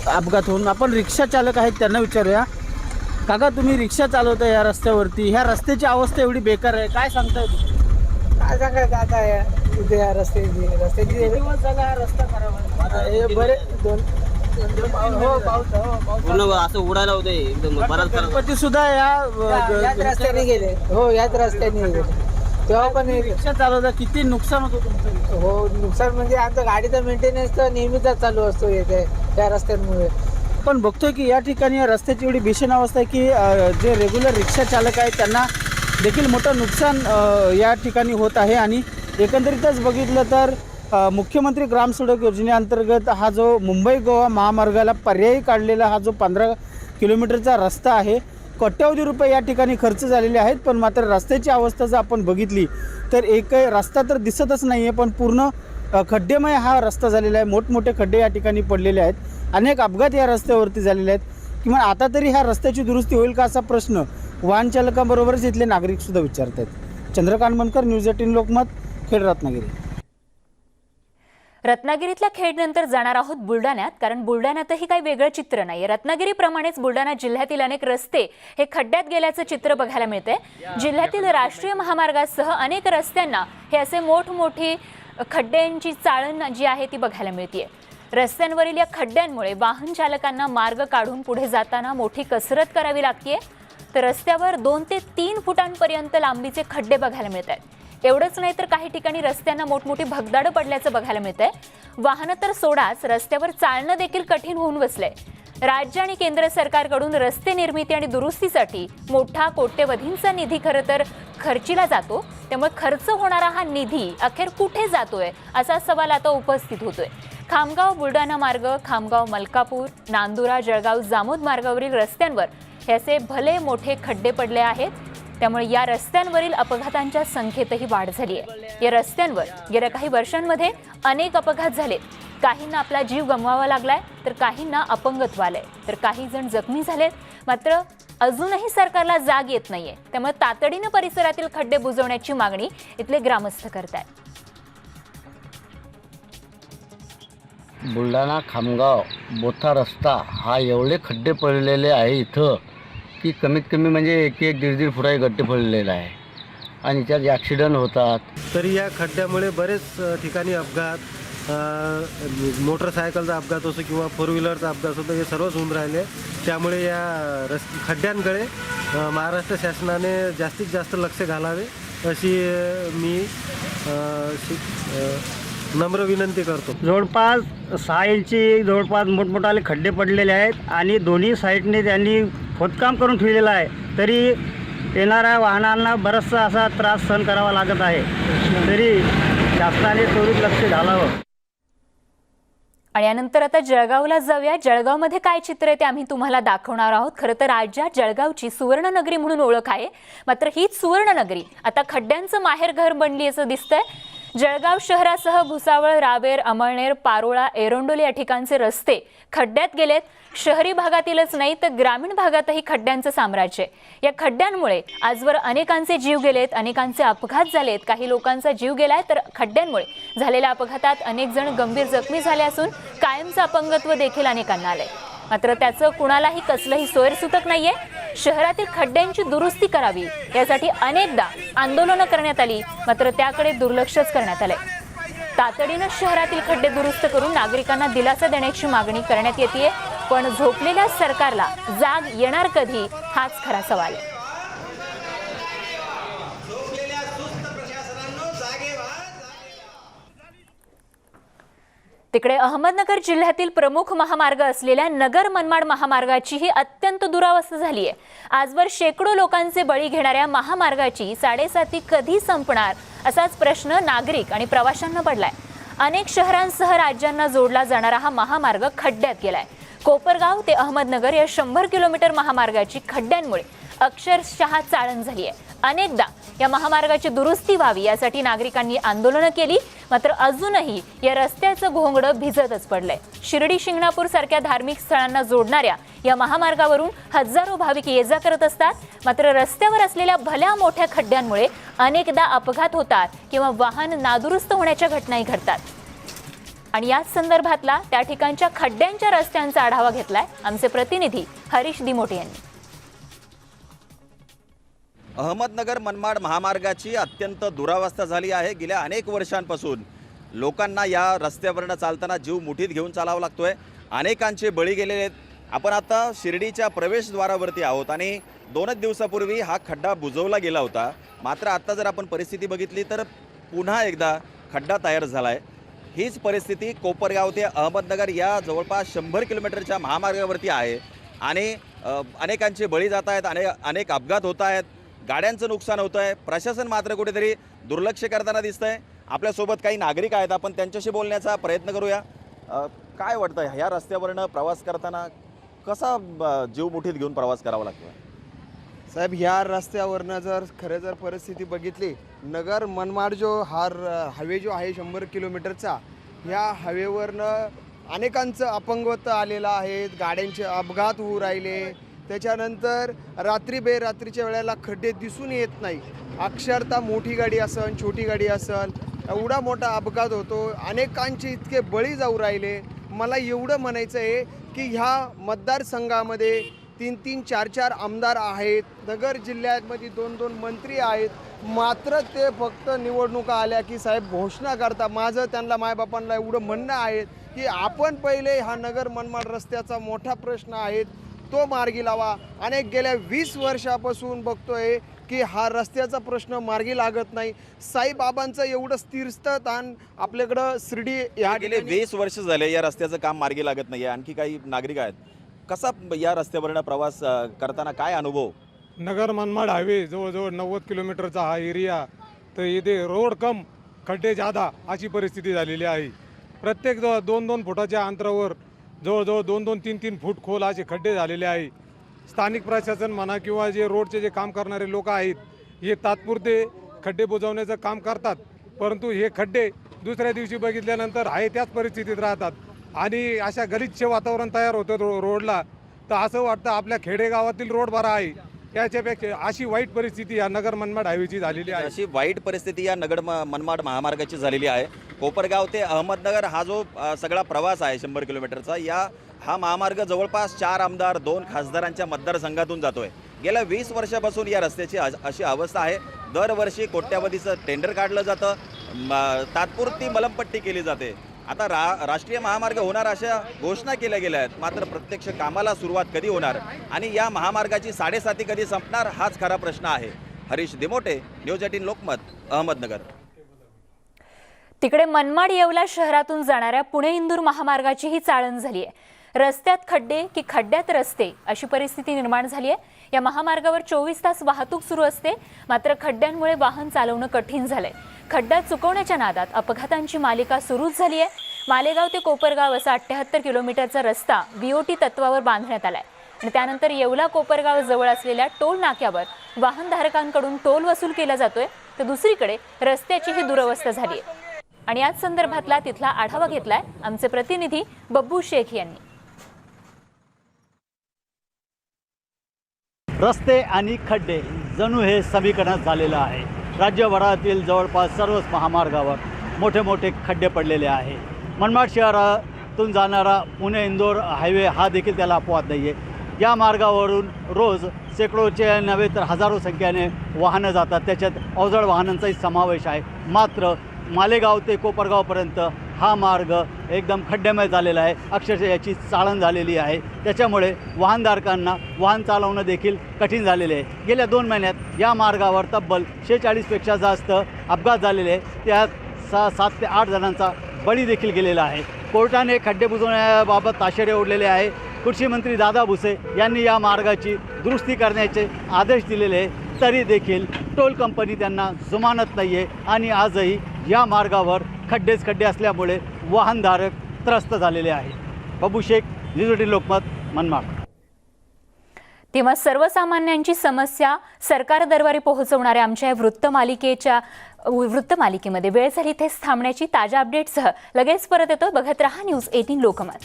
अपघात होऊन. आपण रिक्षा चालक आहेत त्यांना विचारूया. काका, तुम्ही रिक्षा चालवता या रस्त्यावरती, ह्या रस्त्याची अवस्था एवढी बेकार आहे, काय सांगताय तुम्ही? काय सांगायचं आता इथे या रस्त्याची किती दिवस झाला हा रस्ता खराब आहे? बरे असं उडायला होते एकदम बराच गणपती सुद्धा याच रस्त्याने गेले. हो, याच रस्त्याने गेले. तेव्हा पण रिक्षा चालवता किती नुकसान होतं तुमचं? हो, नुकसान म्हणजे आमचा गाडीचा मेंटेनन्स तर नेहमीचा चालू असतो येथे या रस्त्यांमुळे. पण बघतोय की या ठिकाणी या रस्त्याची एवढी भीषण अवस्था आहे की जे रेग्युलर रिक्षा चालक आहेत त्यांना देखील मोठं नुकसान या ठिकाणी होत आहे. आणि एकंदरीतच बघितलं तर मुख्यमंत्री ग्रामसडक योजनेअंतर्गत हा जो मुंबई गोवा महामार्गाला पर्यायी काढलेला हा जो 15 किलोमीटरचा रस्ता आहे, कोट्यवधी रुपये या ठिकाणी खर्च झालेले आहेत. पण मात्र रस्त्याची अवस्था जर आपण बघितली तर एकही रस्ता तर दिसतच नाही आहे, पण पूर्ण खड्डेमय हा रस्ता झालेला आहे. मोठमोठे खड्डे या ठिकाणी पडलेले आहेत. अनेक अपघात या रस्त्यावरती झालेले आहेत. किंवा आता तरी ह्या रस्त्याची दुरुस्ती होईल का असा प्रश्न वाहन चालकांबरोबरच इथले नागरिकसुद्धा विचारत आहेत. चंद्रकांत बनकर, न्यूज 18 लोकमत, खेड, रत्नागिरी. रत्नागिरीतल्या खेडनंतर जाणार आहोत बुलढाण्यात, कारण बुलढाण्यातही काही वेगळं चित्र नाहीये. रत्नागिरीप्रमाणेच बुलढाणा जिल्ह्यातील अनेक रस्ते हे खड्ड्यात गेल्याचं चित्र बघायला मिळतंय. जिल्ह्यातील राष्ट्रीय महामार्गासह अनेक रस्त्यांना हे असे मोठमोठी खड्ड्यांची चाळण जी आहे ती बघायला मिळतेय. रस्त्यांवरील या खड्ड्यांमुळे वाहन चालकांना मार्ग काढून पुढे जाताना मोठी कसरत करावी लागतेय. तर रस्त्यावर 2 ते 3 फुटांपर्यंत लांबीचे खड्डे बघायला मिळत आहेत. एवढंच नाही तर काही ठिकाणी रस्त्यांना मोठमोठी भगदाडं पडल्याचं बघायला मिळतंय. वाहनं तर सोडाच, रस्त्यावर चालणं देखील कठीण होऊन बसलंय. राज्य आणि केंद्र सरकारकडून रस्ते निर्मिती आणि दुरुस्तीसाठी मोठा कोट्यवधींचा निधी खरं तर खर्चीला जातो. त्यामुळे खर्च होणारा हा निधी अखेर कुठे जातोय असा सवाल आता उपस्थित होतोय. खामगाव बुलढाणा मार्ग, खामगाव मलकापूर, नांदुरा जळगाव जामोद मार्गावरील रस्त्यांवर हे असे भले मोठे खड्डे पडले आहेत. त्यामुळे या रस्त्यांवरील अपघातांच्या संख्येतही वाढ झाली आहे. या रस्त्यांवर गेल्या काही वर्षांमध्ये अनेक अपघात झालेत. काहींना आपला जीव गमवावा लागलाय, तर काहींना अपंगत्व आलंय, तर काही जण जखमी झालेत. मात्र अजूनही सरकारला जाग येत नाहीये. त्यामुळे तातडीनं परिसरातील खड्डे बुजवण्याची मागणी इथले ग्रामस्थ करतायत. बुलढाणा खामगाव बोथा रस्ता हा एवढे खड्डे पडलेले आहे इथं की कमीत कमी म्हणजे 1-1-1.5 फुटाचे गड्डे पडलेले आहे आणि त्यात ॲक्सिडेंट होतात. तरी या खड्ड्यामुळे बरेच ठिकाणी अपघात, मोटरसायकलचा अपघात असो किंवा 4 व्हीलरचा अपघात होतो, हे सर्वच होऊन राहिले. त्यामुळे या खड्ड्यांकडे महाराष्ट्र शासनाने जास्तीत जास्त लक्ष घालावे अशी मी नम्र विनंती करतो. जवळपास 6 इंची जवळपास मोठमोठाले खड्डे पडलेले आहेत आणि दोन्ही साईडने त्यांनी खोदकाम करून ठेवलेलं आहे. तरी येणाऱ्या वाहनांना बराचसा असा त्रास सहन करावा लागत आहे. तरी शासनाने त्वरित लक्ष घालावं. आणि यानंतर आता जळगावला जाऊया. जळगावमध्ये काय चित्र आहे ते आम्ही तुम्हाला दाखवणार आहोत. खरं तर राज्यात जळगावची सुवर्णनगरी म्हणून ओळख आहे, मात्र हीच सुवर्णनगरी आता खड्ड्यांचं माहेरघर बनली असं दिसतंय. जळगाव शहरासह भुसावळ, रावेर, अमळनेर, पारोळा, एरंडोली या ठिकाणचे रस्ते खड्ड्यात गेलेत. शहरी भागातीलच नाही तर ग्रामीण भागातही खड्ड्यांचं साम्राज्य आहे. या खड्ड्यांमुळे आजवर अनेकांचे जीव गेलेत, अनेकांचे अपघात झालेत. काही लोकांचा जीव गेलाय तर खड्ड्यांमुळे झालेल्या अपघातात अनेक जण गंभीर जखमी झाले असून कायमचं अपंगत्व देखील अनेकांना आलंय. मात्र त्याचं कुणालाही कसलंही सोयरसूतक नाहीये. शहरातील खड्ड्यांची दुरुस्ती करावी यासाठी अनेकदा आंदोलनं करण्यात आली, मात्र त्याकडे दुर्लक्षच करण्यात आलंय. तातडीनं शहरातील खड्डे दुरुस्त करून नागरिकांना दिलासा देण्याची मागणी करण्यात येते, पण झोपलेल्या सरकारला जाग येणार कधी हाच खरा सवाल आहे. तिकडे अहमदनगर जिल्ह्यातील प्रमुख महामार्ग असलेल्या नगर मनमाड महामार्गाची ही अत्यंत दुरावस्था झाली आहे. आजवर शेकडो लोकांचे बळी घेणाऱ्या महामार्गाची 7.5 कधी संपणार असाच प्रश्न नागरिक आणि प्रवाशांना पडलाय. अनेक शहरांसह राज्यांना जोडला जाणारा हा महामार्ग खड्ड्यात गेलाय. कोपरगाव ते अहमदनगर या 100 किलोमीटर महामार्गाची खड्ड्यांमुळे अक्षरशः चाळण झाली आहे. अनेकदा या महामार्गाची दुरुस्ती व्हावी यासाठी नागरिकांनी आंदोलनं केली, मात्र अजूनही या रस्त्याचं घोंगडं भिजतच पडलंय. शिर्डी, शिंगणापूर सारख्या धार्मिक स्थळांना जोडणाऱ्या या महामार्गावरून हजारो भाविक ये जा करत असतात, मात्र रस्त्यावर असलेल्या भल्या मोठ्या खड्ड्यांमुळे अनेकदा अपघात होतात किंवा वाहन नादुरुस्त होण्याच्या घटनाही घडतात. आणि याच संदर्भातला त्या ठिकाणच्या खड्ड्यांच्या रस्त्यांचा आढावा घेतलाय आमचे प्रतिनिधी हरीश दिमोटे यांनी. अहमदनगर मनमाड महामार्गाची अत्यंत दुरावस्था झाली आहे. गेल्या अनेक वर्षांपासून लोकांना या रस्त्यावरनं चालताना जीव मुठीत घेऊन चालावं लागतोय. अनेकांचे बळी गेलेले आहेत. आपण आता शिर्डीच्या प्रवेशद्वारावरती आहोत आणि 2 दिवसापूर्वी हा खड्डा बुजवला गेला होता. मात्र आता जर आपण परिस्थिती बघितली तर पुन्हा एकदा खड्डा तयार झाला आहे. हीच परिस्थिती कोपरगाव ते अहमदनगर या जवळपास 100 किलोमीटरच्या महामार्गावरती आहे आणि अनेकांचे बळी जात आहेत, अनेक अपघात होत आहेत, गाड्यांचं नुकसान होतं आहे. प्रशासन मात्र कुठेतरी दुर्लक्ष करताना दिसतंय. आपल्यासोबत काही नागरिक आहेत, आपण त्यांच्याशी बोलण्याचा प्रयत्न करूया. काय वाटतं ह्या रस्त्यावरनं प्रवास करताना कसा जीव मुठीत घेऊन प्रवास करावा लागतो? साहेब, ह्या रस्त्यावरनं जर परिस्थिती बघितली, नगर मनमाड जो हायवे जो आहे 100 किलोमीटरचा, ह्या हायवेवरनं अनेकांचं अपंगत्व आलेलं आहे, गाड्यांचे अपघात होऊ राहिले. त्याच्यानंतर बेरात्रीच्या वेळेला खड्डे दिसून येत नाही. अक्षरशः मोठी गाडी असन, छोटी गाडी असन, एवढा मोठा अपघात होतो. अनेकांचे इतके बळी जाऊ राहिले. मला एवढं म्हणायचं आहे की ह्या मतदारसंघामध्ये 3-3, 4-4 आमदार आहेत, नगर जिल्ह्यामध्ये 2-2 मंत्री आहेत, मात्र ते फक्त निवडणुका आल्या की साहेब घोषणा करता. माझं त्यांना मायबापांना एवढं म्हणणं आहे की आपण पहिले हा नगर मनमाड रस्त्याचा मोठा प्रश्न आहे तो मार्गी लावा. अनेक गेल्या 20 वर्षापासून बघतोय की हा रस्त्याचा प्रश्न मार्गी लागत नाही. साईबाबांचं एवढं स्थिरस्थान आपल्याकडं शिर्डी ह्या गेले 20 वर्ष झाले या रस्त्याचं काम मार्गी लागत नाही. आणखी काही नागरिक आहेत, कसा या रस्त्यावरनं प्रवास करताना काय अनुभव? नगर मनमाड हायवे जवळजवळ 90 किलोमीटरचा हा एरिया, तर इथे रोड कम खड्डे जादा अशी परिस्थिती झालेली आहे. प्रत्येक 2-2 फुटाच्या अंतरावर जवळजवळ 2-2, 3-3 फूट खोल असे खड्डे झालेले आहे. स्थानिक प्रशासन म्हणा किंवा जे रोडचे जे काम करणारे लोक आहेत, हे तात्पुरते खड्डे बुजवण्याचं काम करतात, परंतु हे खड्डे दुसऱ्या दिवशी बघितल्यानंतर आहे त्याच परिस्थितीत राहतात आणि अशा गलिच्छ वातावरण तयार होतं रोडला. तर असं वाटतं आपल्या खेडेगावातील रोड बरा आहे, त्याच्यापेक्षा अशी वाईट परिस्थिती या नगर मनमाड हायवेची झालेली आहे. अशी वाईट परिस्थिती या नगर मनमाड महामार्गाची झालेली आहे. कोपरगाव ते अहमदनगर हा जो सगळा प्रवास आहे 100 किलोमीटरचा, हा महामार्ग जवळपास 4 आमदार 2 खासदारांच्या मतदारसंघातून जातोय. गेल्या 20 वर्षापासून या रस्त्याची अशी अवस्था आहे. दरवर्षी कोट्यावधीचं टेंडर काढलं जातं, तात्पुरती मलमपट्टी केली जाते. आता राष्ट्रीय महामार्ग होणार अशा घोषणा केल्या गेल्या आहेत, मात्र प्रत्यक्ष कामाला सुरुवात कधी होणार आणि या महामार्गाची 7.5 कधी संपणार हाच खरा प्रश्न आहे. हरीश दिमोटे, न्यूज 18 लोकमत, अहमदनगर. तिकडे मनमाड येवला शहरातून जाणाऱ्या पुणे इंदूर महामार्गाची ही चाळण झाली आहे. रस्त्यात खड्डे की खड्ड्यात रस्ते अशी परिस्थिती निर्माण झाली आहे। या महामार्गावर 24 तास वाहतूक सुरू असते, मात्र खड्ड्यांमुळे वाहन चालवणं कठीण झालंय। खड्डा चुकवण्याच्या नादात अपघातांची मालिका सुरूच झाली आहे। मालेगाव ते कोपरगाव असा 78 किलोमीटरचा रस्ता BOT तत्वावर बांधण्यात आलाय आणि त्यानंतर येवला कोपरगाव जवळ असलेल्या टोल नाक्यावर वाहनधारकांकडून टोल वसूल केला जातोय, तर दुसरीकडे रस्त्याची ही दुरवस्था झाली आहे। आणि याच संदर्भातला तिथला आढावा घेतलाय आमचे प्रतिनिधी बब्बू शेख यांनी। रस्ते आणि खड्डे जणू हे समीकरण झालेलं आहे। राज्यभरातील जवळपास सर्वच महामार्गावर मोठे मोठे खड्डे पडलेले आहे। मनमाड शहरातून जाणारा पुणे इंदोर हायवे हा देखील त्याला अपवाद नाही आहे। या मार्गावरून रोज शेकडोचे नव्हे तर हजारो संख्येने वाहनं जातात, त्याच्यात अवजड वाहनांचाही समावेश आहे। मात्र मालेगाव ते कोपरगावपर्यंत हा मार्ग एकदम खड्डेमय झालेला आहे, अक्षरशः याची चाळण झालेली आहे। त्याच्यामुळे वाहनधारकांना वाहन चालवणं देखील कठीण झालेले आहे। गेल्या 2 महिन्यात या मार्गावर तब्बल 46पेक्षा जास्त अपघात झालेले आहे, त्यात 7 ते 8 जणांचा बळी देखील गेलेला आहे। कोर्टाने खड्डे बुजवण्याबाबत ताशेरे ओढलेले आहे। कृषी मंत्री दादा भुसे यांनी या मार्गाची दुरुस्ती करण्याचे आदेश दिलेले आहे, तरी देखील टोल कंपनी त्यांना जुमानत नाही आहे आणि आजही या मार्गावर खड्डे असल्यामुळे वाहनधारक त्रस्त झालेले आहेत। बब्बू शेख, न्यूज 18 लोकमत, मनमाड। तेव्हा सर्वसामान्यांची समस्या सरकार दरबारी पोहोचवणाऱ्या आमच्या वृत्तमालिकेमध्ये वेळ झाली इथेच थांबण्याची। ताज्या अपडेट्ससह लगेच परत येतो। बघत रहा न्यूज 18 लोकमत।